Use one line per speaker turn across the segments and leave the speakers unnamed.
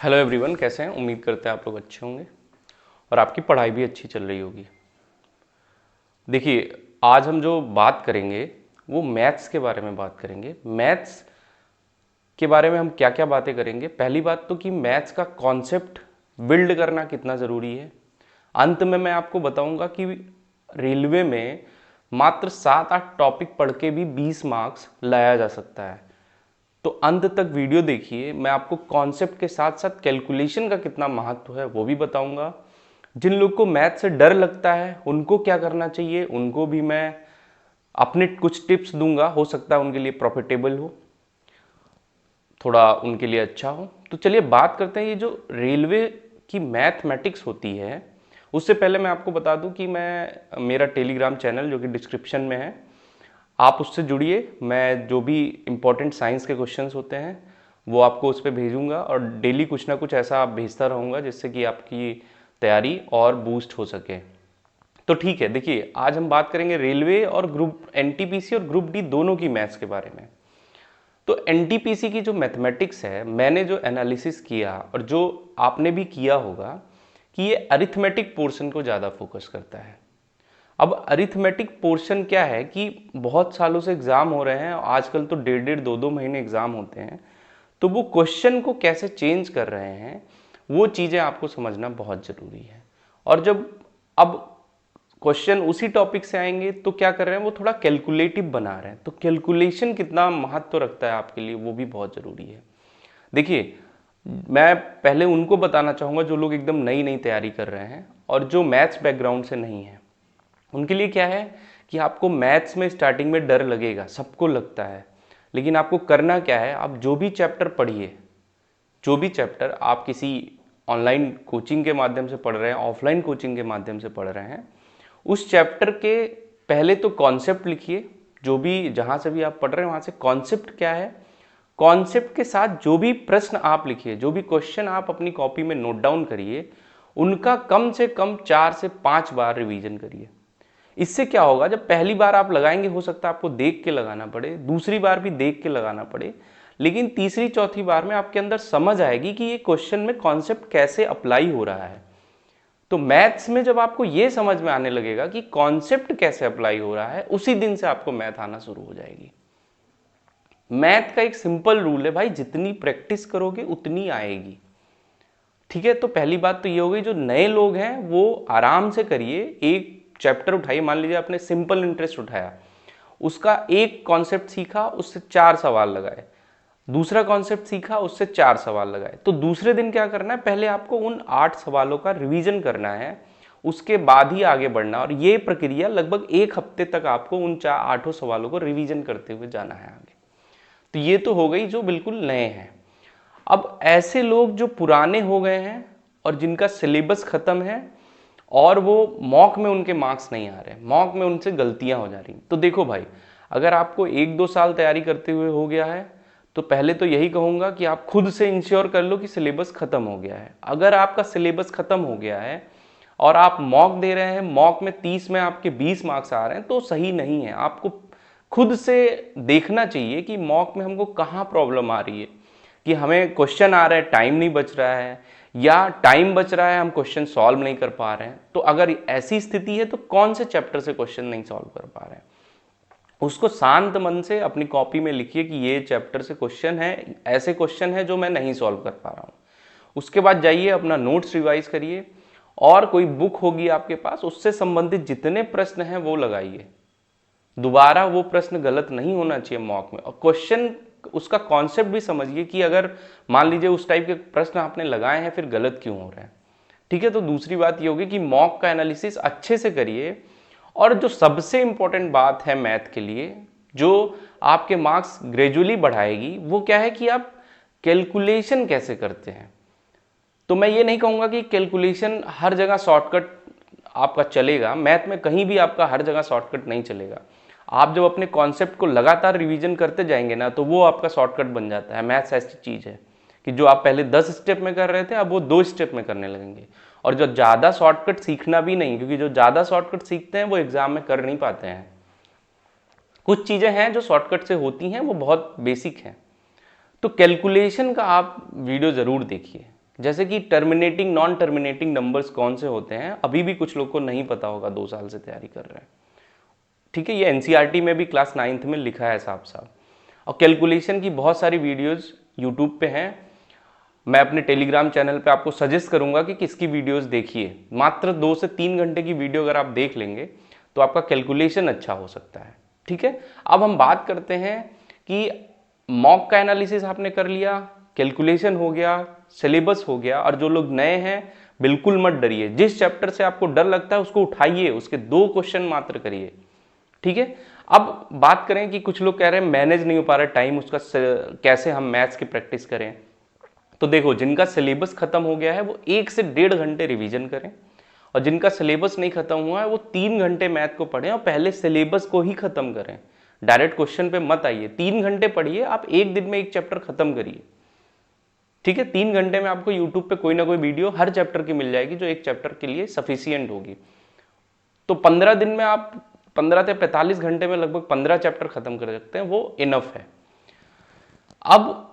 Hello everyone, कैसे हैं? उम्मीद करते हैं आप लोग अच्छे होंगे और आपकी पढ़ाई भी अच्छी चल रही होगी। देखिए, आज हम जो बात करेंगे वो मैथ्स के बारे में बात करेंगे। मैथ्स के बारे में हम क्या क्या बातें करेंगे। पहली बात तो कि मैथ्स का कॉन्सेप्ट बिल्ड करना कितना ज़रूरी है। अंत में मैं आपको बताऊंगा कि रेलवे में मात्र 7-8 टॉपिक पढ़ के भी 20 मार्क्स लाया जा सकता है। तो अंत तक वीडियो देखिए। मैं आपको कॉन्सेप्ट के साथ साथ कैलकुलेशन का कितना महत्व है वो भी बताऊंगा। जिन लोग को मैथ से डर लगता है उनको क्या करना चाहिए, उनको भी मैं अपने कुछ टिप्स दूंगा। हो सकता है उनके लिए प्रॉफिटेबल हो, थोड़ा उनके लिए अच्छा हो। तो चलिए बात करते हैं। ये जो रेलवे की मैथमेटिक्स होती है, उससे पहले मैं आपको बता दूं कि मेरा टेलीग्राम चैनल जो कि डिस्क्रिप्शन में है, आप उससे जुड़िए। मैं जो भी इम्पोर्टेंट साइंस के क्वेश्चंस होते हैं वो आपको उस पर भेजूंगा और डेली कुछ ना कुछ ऐसा आप भेजता रहूँगा जिससे कि आपकी तैयारी और बूस्ट हो सके। तो ठीक है, देखिए आज हम बात करेंगे रेलवे और ग्रुप एनटीपीसी और ग्रुप डी दोनों की मैथ्स के बारे में। तो एनटीपीसी की जो मैथमेटिक्स है, मैंने जो एनालिसिस किया और जो आपने भी किया होगा कि ये अरिथमेटिक पोर्शन को ज़्यादा फोकस करता है। अब अरिथमेटिक पोर्शन क्या है कि बहुत सालों से एग्जाम हो रहे हैं, आजकल तो 1.5-2 महीने एग्जाम होते हैं। तो वो क्वेश्चन को कैसे चेंज कर रहे हैं वो चीज़ें आपको समझना बहुत ज़रूरी है। और जब अब क्वेश्चन उसी टॉपिक से आएंगे तो क्या कर रहे हैं, वो थोड़ा कैलकुलेटिव बना रहे हैं। तो कैलकुलेशन कितना महत्व रखता है आपके लिए वो भी बहुत ज़रूरी है। देखिए, मैं पहले उनको बताना चाहूँगा जो लोग एकदम नई नई तैयारी कर रहे हैं और जो मैथ्स बैकग्राउंड से नहीं है। उनके लिए क्या है कि आपको मैथ्स में स्टार्टिंग में डर लगेगा, सबको लगता है। लेकिन आपको करना क्या है, आप जो भी चैप्टर पढ़िए, जो भी चैप्टर आप किसी ऑनलाइन कोचिंग के माध्यम से पढ़ रहे हैं, ऑफलाइन कोचिंग के माध्यम से पढ़ रहे हैं, उस चैप्टर के पहले तो कॉन्सेप्ट लिखिए। जो भी जहाँ से भी आप पढ़ रहे हैं वहाँ से कॉन्सेप्ट क्या है, कॉन्सेप्ट के साथ जो भी प्रश्न आप लिखिए, जो भी क्वेश्चन आप अपनी कॉपी में नोट डाउन करिए, उनका कम से कम 4 से 5 बार रिवीजन करिए। इससे क्या होगा, जब पहली बार आप लगाएंगे हो सकता है आपको देख के लगाना पड़े, दूसरी बार भी देख के लगाना पड़े, लेकिन तीसरी चौथी बार में आपके अंदर समझ आएगी कि ये क्वेश्चन में कॉन्सेप्ट कैसे अप्लाई हो रहा है। तो मैथ्स में जब आपको ये समझ में आने लगेगा कि कॉन्सेप्ट कैसे अप्लाई हो रहा है, उसी दिन से आपको मैथ आना शुरू हो जाएगी। मैथ का एक सिंपल रूल है भाई, जितनी प्रैक्टिस करोगे उतनी आएगी। ठीक है, तो पहली बात तो ये हो गई। जो नए लोग हैं वो आराम से करिए। एक चैप्टर उठाइए, मान लीजिए आपने सिंपल इंटरेस्ट उठाया, उसका एक कॉन्सेप्ट सीखा, उससे 4 सवाल लगाए, दूसरा कॉन्सेप्ट सीखा, उससे 4 सवाल लगाए। तो दूसरे दिन क्या करना है, पहले आपको उन 8 सवालों का रिवीजन करना है, उसके बाद ही आगे बढ़ना। और ये प्रक्रिया लगभग 1 हफ्ते तक आपको उन 8 सवालों को रिवीजन करते हुए जाना है आगे। तो ये तो हो गई जो बिल्कुल नए हैं। अब ऐसे लोग जो पुराने हो गए हैं और जिनका सिलेबस खत्म है और वो मॉक में उनके मार्क्स नहीं आ रहे, मॉक में उनसे गलतियां हो जा रही, तो देखो भाई, अगर आपको 1-2 साल तैयारी करते हुए हो गया है तो पहले तो यही कहूंगा कि आप खुद से इंश्योर कर लो कि सिलेबस खत्म हो गया है। अगर आपका सिलेबस खत्म हो गया है और आप मॉक दे रहे हैं, मॉक में 30 में आपके 20 मार्क्स आ रहे हैं, तो सही नहीं है। आपको खुद से देखना चाहिए कि मॉक में हमको कहाँ प्रॉब्लम आ रही है, कि हमें क्वेश्चन आ रहा है, टाइम नहीं बच रहा है, या टाइम बच रहा है, हम क्वेश्चन सॉल्व नहीं कर पा रहे हैं। तो अगर ऐसी स्थिति है तो कौन से चैप्टर से क्वेश्चन नहीं सॉल्व कर पा रहे हैं, उसको शांत मन से अपनी कॉपी में लिखिए कि ये चैप्टर से क्वेश्चन है, ऐसे क्वेश्चन है जो मैं नहीं सॉल्व कर पा रहा हूँ। उसके बाद जाइए अपना नोट्स रिवाइज करिए, और कोई बुक होगी आपके पास, उससे संबंधित जितने प्रश्न हैं वो लगाइए। दोबारा वो प्रश्न गलत नहीं होना चाहिए मॉक में। और क्वेश्चन, उसका कॉन्सेप्ट भी समझिए कि अगर मान लीजिए उस टाइप के प्रश्न आपने लगाए हैं, फिर गलत क्यों हो रहे हैं। ठीक है, तो दूसरी बात ये होगी कि मॉक का एनालिसिस अच्छे से करिए। और जो सबसे इंपॉर्टेंट बात है मैथ के लिए, जो आपके मार्क्स ग्रेजुअली बढ़ाएगी, वो क्या है कि आप कैलकुलेशन कैसे करते हैं। तो मैं ये नहीं कहूँगा कि कैलकुलेशन हर जगह शॉर्टकट आपका चलेगा, मैथ में कहीं भी आपका हर जगह शॉर्टकट नहीं चलेगा। आप जब अपने कॉन्सेप्ट को लगातार रिवीजन करते जाएंगे ना, तो वो आपका शॉर्टकट बन जाता है। मैथ्स ऐसी चीज़ है कि जो आप पहले 10 स्टेप में कर रहे थे, अब वो 2 स्टेप में करने लगेंगे। और जो ज़्यादा शॉर्टकट सीखना भी नहीं, क्योंकि जो ज़्यादा शॉर्टकट सीखते हैं वो एग्जाम में कर नहीं पाते हैं। कुछ चीज़ें हैं जो शॉर्टकट से होती हैं, वो बहुत बेसिक हैं। तो कैलकुलेशन का आप वीडियो ज़रूर देखिए, जैसे कि टर्मिनेटिंग नॉन टर्मिनेटिंग नंबर्स कौन से होते हैं, अभी भी कुछ लोग को नहीं पता होगा, 2 साल से तैयारी कर रहे हैं। ठीक है, ये एनसीईआरटी में भी क्लास 9th में लिखा है साफ साफ। और कैलकुलेशन की बहुत सारी वीडियोस यूट्यूब पे हैं, मैं अपने टेलीग्राम चैनल पे आपको सजेस्ट करूंगा कि किसकी वीडियोस देखिए। मात्र 2 से 3 घंटे की वीडियो अगर आप देख लेंगे तो आपका कैलकुलेशन अच्छा हो सकता है। ठीक है, अब हम बात करते हैं कि मॉक का एनालिसिस आपने कर लिया, कैलकुलेशन हो गया, सिलेबस हो गया, और जो लोग नए हैं बिल्कुल मत डरिए, जिस चैप्टर से आपको डर लगता है उसको उठाइए, उसके 2 क्वेश्चन मात्र करिए। ठीक है, अब बात करें कि कुछ लोग कह रहे हैं मैनेज नहीं हो पा रहा टाइम, उसका कैसे हम मैथ्स की प्रैक्टिस करें। तो देखो, जिनका सिलेबस खत्म हो गया है वो 1 से 1.5 घंटे रिवीजन करें, और जिनका सिलेबस नहीं खत्म हुआ है वो 3 घंटे मैथ को पढ़ें और पहले सिलेबस को ही खत्म करें। डायरेक्ट क्वेश्चन पे मत आइए, 3 घंटे पढ़िए, आप एक दिन में एक चैप्टर खत्म करिए। ठीक है, 3 घंटे में आपको यूट्यूब पे कोई ना कोई वीडियो हर चैप्टर की मिल जाएगी जो एक चैप्टर के लिए सफिशियंट होगी। तो 15 दिन में आप 15 से 45 घंटे में लगभग 15 चैप्टर खत्म कर सकते हैं, वो इनफ है। अब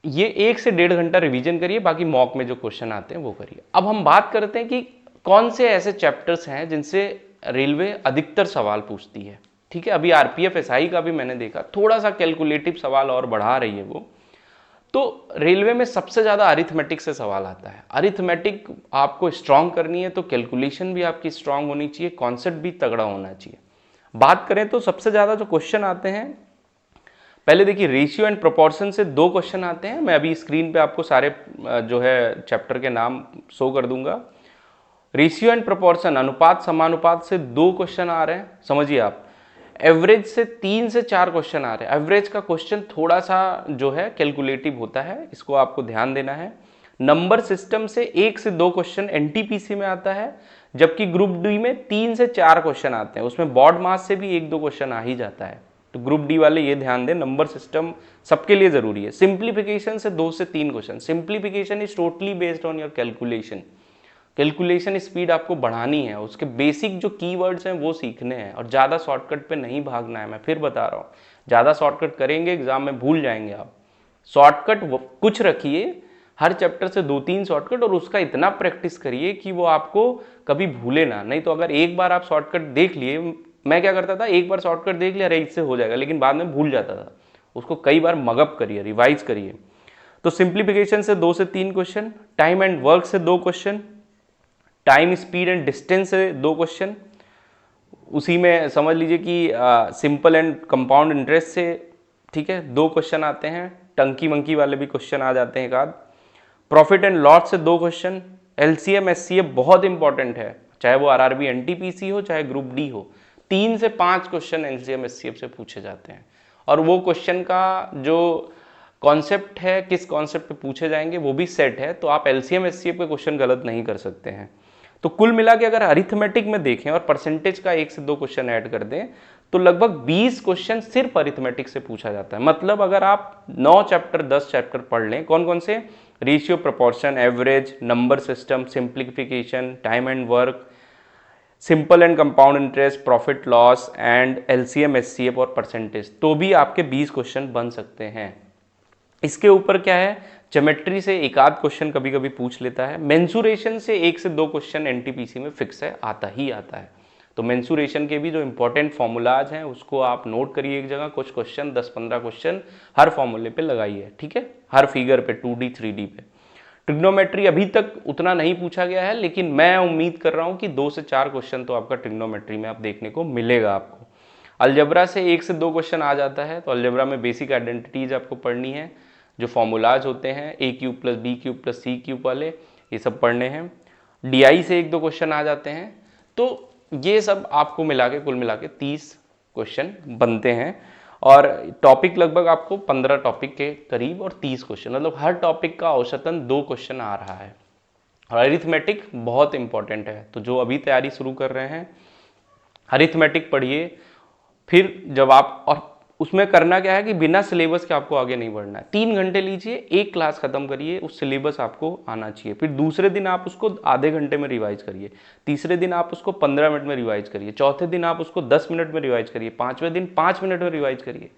ये 1 से 1.5 घंटा रिवीजन करिए, बाकी मॉक में जो क्वेश्चन आते हैं वो करिए। अब हम बात करते हैं कि कौन से ऐसे चैप्टर्स हैं जिनसे रेलवे अधिकतर सवाल पूछती है। ठीक है, अभी आरपीएफ एसआई का भी मैंने देखा, थोड़ा सा कैलकुलेटिव सवाल और बढ़ा रही है वो। तो रेलवे में सबसे ज्यादा अरिथमेटिक से सवाल आता है। अरिथमेटिक आपको स्ट्रांग करनी है तो कैलकुलेशन भी आपकी स्ट्रांग होनी चाहिए, कॉन्सेप्ट भी तगड़ा होना चाहिए। बात करें तो सबसे ज्यादा जो क्वेश्चन आते हैं, पहले देखिए रेशियो एंड प्रोपोर्शन से 2 क्वेश्चन आते हैं। मैं अभी स्क्रीन पे आपको सारे जो है चैप्टर के नाम शो कर दूंगा। रेशियो एंड प्रोपोर्शन, अनुपात समानुपात से 2 क्वेश्चन आ रहे हैं, समझिए आप। एवरेज से 3 से 4 क्वेश्चन आ रहे हैं। एवरेज का क्वेश्चन थोड़ा सा जो है कैलकुलेटिव होता है, इसको आपको ध्यान देना है। नंबर सिस्टम से 1 से 2 क्वेश्चन एनटीपीसी में आता है, जबकि ग्रुप डी में 3 से 4 क्वेश्चन आते हैं। उसमें बॉड मास से भी 1-2 क्वेश्चन आ ही जाता है। तो ग्रुप डी वाले ये ध्यान दें, नंबर सिस्टम सबके लिए जरूरी है। सिंप्लीफिकेशन से 2 से 3 question. Simplification is totally based on your calculation. Calculation speed आपको बढ़ानी है, उसके बेसिक जो कीवर्ड्स हैं वो सीखने हैं, और ज़्यादा शॉर्टकट पे नहीं भागना है। मैं फिर बता रहा हूँ, ज़्यादा शॉर्टकट करेंगे एग्जाम में भूल जाएंगे आप। शॉर्टकट कुछ रखिए, हर चैप्टर से 2-3 शॉर्टकट, और उसका इतना प्रैक्टिस करिए कि वो आपको कभी भूले ना। नहीं तो अगर एक बार आप शॉर्टकट देख लिए, मैं क्या करता था, एक बार शॉर्टकट देख लिया, अरे इससे हो जाएगा, लेकिन बाद में भूल जाता था। उसको कई बार मगअप करिए, रिवाइज करिए। तो सिंप्लीफिकेशन से 2 से 3 क्वेश्चन, टाइम एंड वर्क से 2 question, time speed and distance से 2 क्वेश्चन, उसी में समझ लीजिए कि सिंपल एंड कंपाउंड इंटरेस्ट से, ठीक है, 2 क्वेश्चन आते हैं। टंकी मंकी वाले भी क्वेश्चन आ जाते हैं एक आध। प्रॉफिट एंड लॉस से 2 क्वेश्चन। एलसीएम एससीएफ बहुत इंपॉर्टेंट है, चाहे वो आरआरबी एनटीपीसी हो चाहे ग्रुप डी हो। 3 से 5 क्वेश्चन एलसीएम एससीएफ से पूछे जाते हैं, और वो क्वेश्चन का जो कॉन्सेप्ट है, किस कॉन्सेप्ट पे पूछे जाएंगे वो भी सेट है, तो आप एलसीएम एससीएफ के क्वेश्चन गलत नहीं कर सकते हैं। तो कुल मिला के अगर अरिथमेटिक में देखें और परसेंटेज का 1 से 2 क्वेश्चन ऐड कर दें तो लगभग 20 क्वेश्चन सिर्फ अरिथमेटिक से पूछा जाता है। मतलब अगर आप 9 चैप्टर 10 चैप्टर पढ़ लें, कौन कौन से, ratio, proportion, average, number system, simplification, time and work, simple and compound interest, profit loss and LCM HCF और परसेंटेज, तो भी आपके 20 क्वेश्चन बन सकते हैं। इसके ऊपर क्या है, ज्योमेट्री से एक आध क्वेश्चन कभी कभी पूछ लेता है। मेंसुरेशन से 1 से 2 क्वेश्चन एनटीपीसी में फिक्स है, आता ही आता है। तो मेंसुरेशन के भी जो इंपॉर्टेंट फॉर्मूलाज हैं उसको आप नोट करिए एक जगह, कुछ क्वेश्चन 10-15 क्वेश्चन हर फॉर्मूले पे लगाइए, ठीक है, हर फिगर पे, 2D 3D पे। ट्रिग्नोमेट्री अभी तक उतना नहीं पूछा गया है, लेकिन मैं उम्मीद कर रहा हूँ कि 2 से 4 क्वेश्चन तो आपका ट्रिग्नोमेट्री में आप देखने को मिलेगा आपको। अलजेब्रा से 1 से 2 क्वेश्चन आ जाता है, तो अलजेब्रा में बेसिक आइडेंटिटीज आपको पढ़नी है, जो फॉर्मूलाज होते हैं a³ + b³ + c³ वाले, ये सब पढ़ने हैं। DI से 1-2 क्वेश्चन आ जाते हैं। तो ये सब आपको मिला के कुल मिला के 30 क्वेश्चन बनते हैं, और टॉपिक लगभग आपको 15 टॉपिक के करीब और 30 क्वेश्चन, मतलब हर टॉपिक का औसतन 2 क्वेश्चन आ रहा है। और अरिथमेटिक बहुत इंपॉर्टेंट है, तो जो अभी तैयारी शुरू कर रहे हैं अरिथमेटिक पढ़िए। फिर जब आप, और उसमें करना क्या है कि बिना सिलेबस के आपको आगे नहीं बढ़ना है। 3 घंटे लीजिए, एक क्लास खत्म करिए, उस सिलेबस आपको आना चाहिए। फिर दूसरे दिन आप उसको आधे घंटे में रिवाइज करिए, तीसरे दिन आप उसको 15 मिनट में रिवाइज करिए, चौथे दिन आप उसको 10 मिनट में रिवाइज करिए, 5वें दिन 5 मिनट में रिवाइज करिए।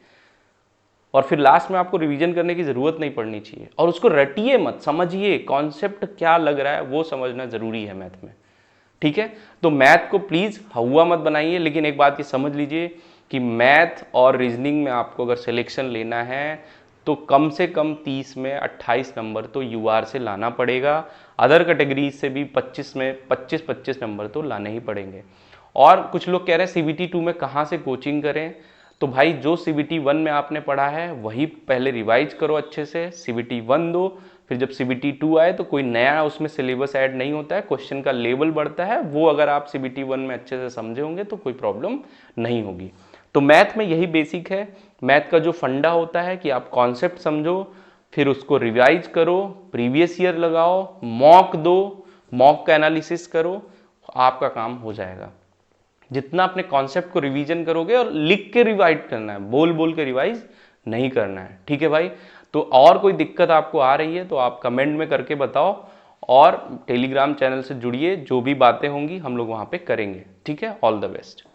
और फिर लास्ट में आपको रिवीजन करने की ज़रूरत नहीं पड़नी चाहिए। और उसको रटिए मत, समझिए कॉन्सेप्ट क्या लग रहा है वो समझना ज़रूरी है मैथ में, ठीक है। तो मैथ को प्लीज़ हवा मत बनाइए, लेकिन एक बात ये समझ लीजिए कि मैथ और रीजनिंग में आपको अगर सिलेक्शन लेना है तो कम से कम 30 में 28 नंबर तो यूआर से लाना पड़ेगा। अदर कैटेगरीज से भी 25 में 25 नंबर तो लाने ही पड़ेंगे। और कुछ लोग कह रहे हैं सीबीटी 2 में कहाँ से कोचिंग करें, तो भाई जो सीबीटी 1 में आपने पढ़ा है वही पहले रिवाइज करो अच्छे से, सीबीटी 1 दो, फिर जब सीबीटी 2 आए तो कोई नया उसमें सिलेबस ऐड नहीं होता है, क्वेश्चन का लेवल बढ़ता है, वो अगर आप सीबीटी 1 में अच्छे से समझे होंगे तो कोई प्रॉब्लम नहीं होगी। तो मैथ में यही बेसिक है। मैथ का जो फंडा होता है कि आप कॉन्सेप्ट समझो, फिर उसको रिवाइज करो, प्रीवियस ईयर लगाओ, मॉक दो, मॉक का एनालिसिस करो, आपका काम हो जाएगा। जितना अपने कॉन्सेप्ट को रिवीजन करोगे, और लिख के रिवाइज करना है, बोल बोल के रिवाइज नहीं करना है, ठीक है भाई। तो और कोई दिक्कत आपको आ रही है तो आप कमेंट में करके बताओ, और टेलीग्राम चैनल से जुड़िए, जो भी बातें होंगी हम लोग वहाँ पे करेंगे, ठीक है। All the best.